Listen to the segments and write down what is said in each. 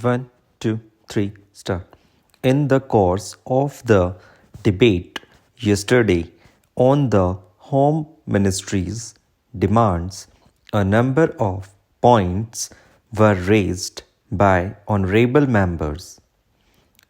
One, two, three, start. In the course of the debate yesterday on the Home Ministry's demands, a number of points were raised by honorable members.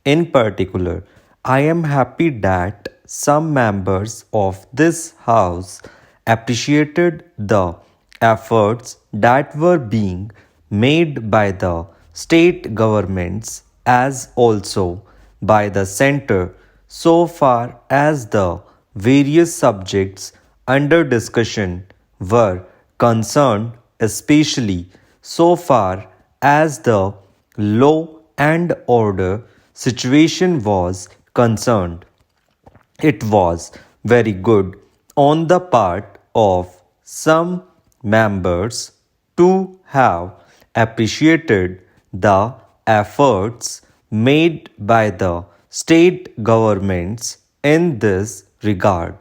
In particular, I am happy that some members of this House appreciated the efforts that were being made by the state governments as also by the center so far as the various subjects under discussion were concerned, especially so far as the law and order situation was concerned. It was very good on the part of some members to have appreciated the efforts made by the state governments in this regard.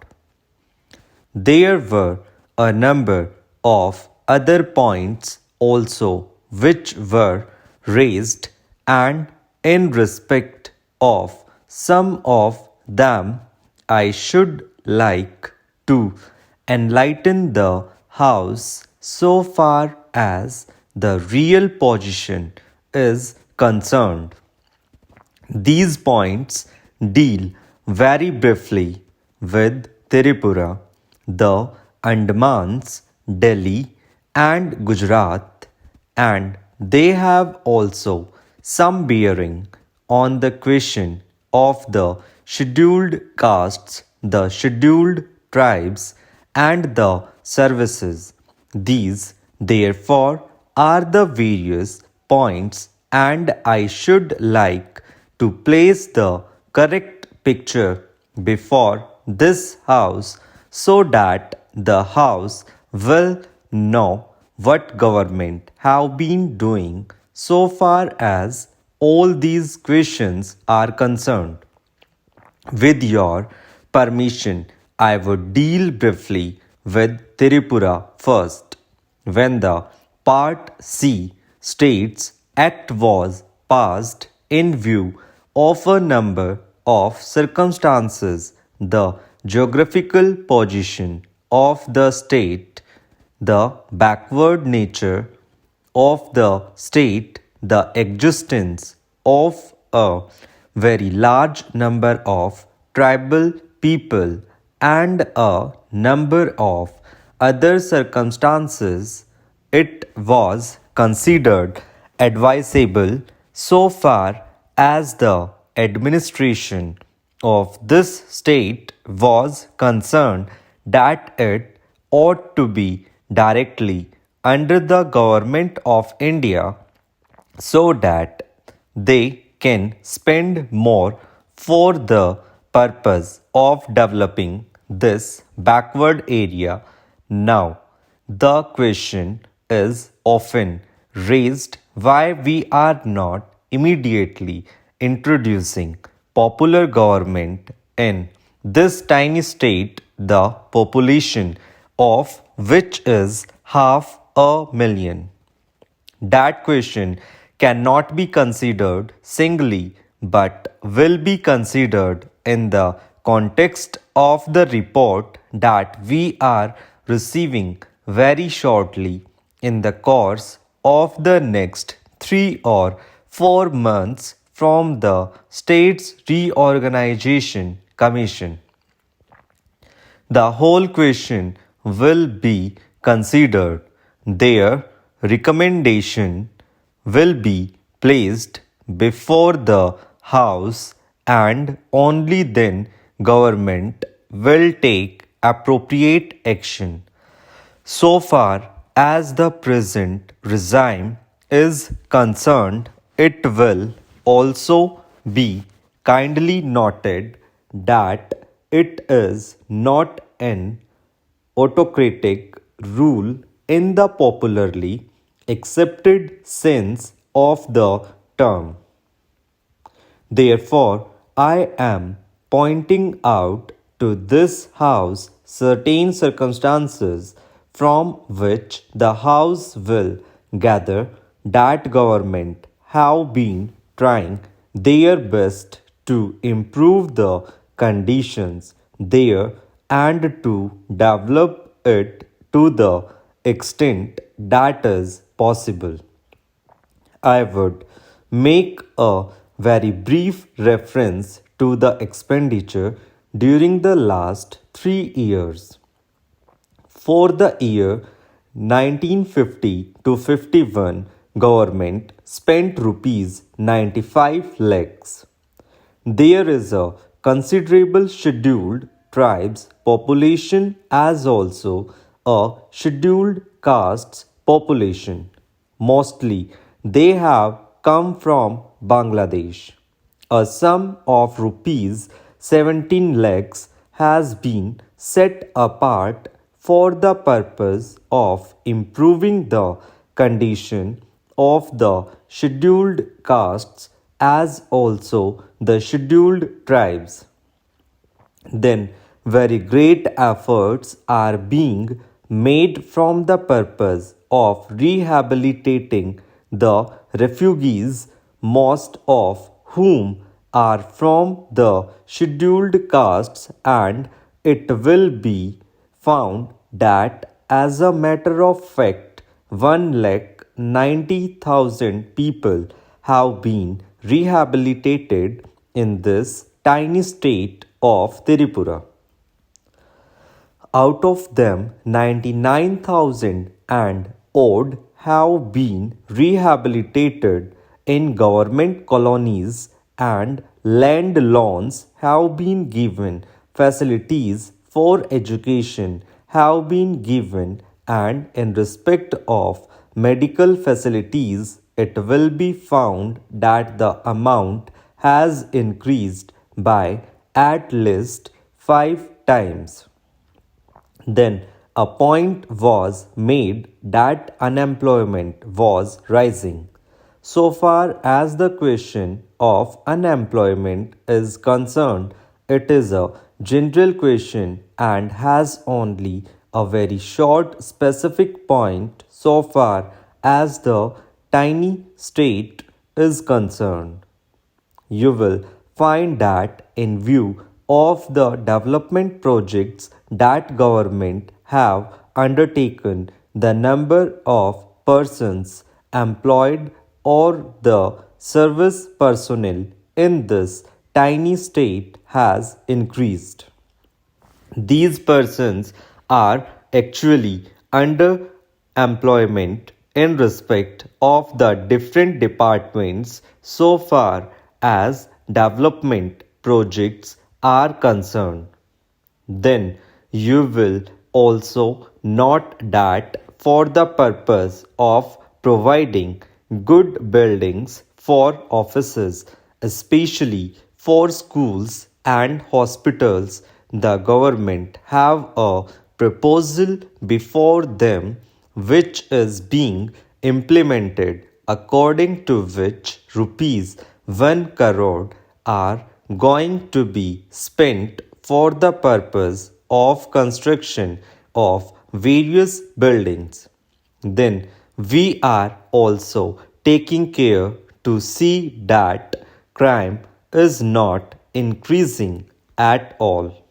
There were a number of other points also which were raised, and in respect of some of them, I should like to enlighten the House so far as the real position is concerned. These points deal very briefly with Tripura, the Andamans, Delhi, and Gujarat, and they have also some bearing on the question of the scheduled castes, the scheduled tribes, and the services. These, therefore, are the various points, and I should like to place the correct picture before this House so that the House will know what government have been doing so far as all these questions are concerned. With your permission, I would deal briefly with Tripura first. When the Part C states Act was passed in view of a number of circumstances, the geographical position of the state, the backward nature of the state, the existence of a very large number of tribal people, and a number of other circumstances, it was considered advisable so far as the administration of this state was concerned that it ought to be directly under the government of India so that they can spend more for the purpose of developing this backward area. Now, the question is often raised why we are not immediately introducing popular government in this tiny state, the population of which is 500,000. That question cannot be considered singly but will be considered in the context of the report that we are receiving very shortly in the course of the next 3 or 4 months from the States Reorganization Commission. The whole question will be considered. Their recommendation will be placed before the House, and only then government will take appropriate action. So far as the present regime is concerned, it will also be kindly noted that it is not an autocratic rule in the popularly accepted sense of the term. Therefore, I am pointing out to this House certain circumstances from which the House will gather that government have been trying their best to improve the conditions there and to develop it to the extent that is possible. I would make a very brief reference to the expenditure during the last 3 years. For the year 1950 to 51, government spent rupees 95 lakhs. There is a considerable scheduled tribes population as also a scheduled castes population. Mostly they have come from Bangladesh. A sum of rupees 17 lakhs has been set apart for the purpose of improving the condition of the scheduled castes as also the scheduled tribes. Then very great efforts are being made from the purpose of rehabilitating the refugees, most of whom are from the scheduled castes, and it will be found that as a matter of fact 1,90,000 people have been rehabilitated in this tiny state of Tripura. Out of them, 99,000 and odd have been rehabilitated in government colonies, and land loans have been given, facilities for education have been given, and in respect of medical facilities, it will be found that the amount has increased by at least 5 times. Then a point was made that unemployment was rising. So far as the question of unemployment is concerned, it is a general question and has only a very short specific point so far as the tiny state is concerned. You will find that in view of the development projects that government have undertaken, the number of persons employed or the service personnel in this tiny state has increased. These persons are actually under employment in respect of the different departments so far as development projects are concerned. Then you will also note that for the purpose of providing good buildings for offices, especially for schools and hospitals, the government have a proposal before them which is being implemented, according to which rupees 1 crore are going to be spent for the purpose of construction of various buildings. Then we are also taking care to see that crime is not increasing at all.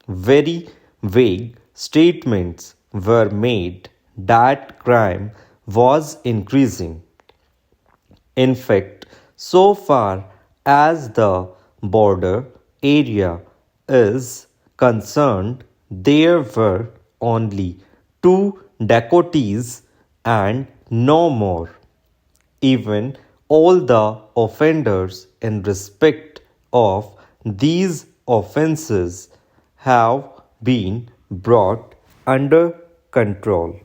Very vague statements were made that crime was increasing. In fact, so far as the border area is concerned, there were only two Dakotas and no more. Even all the offenders in respect of these offences have been brought under control.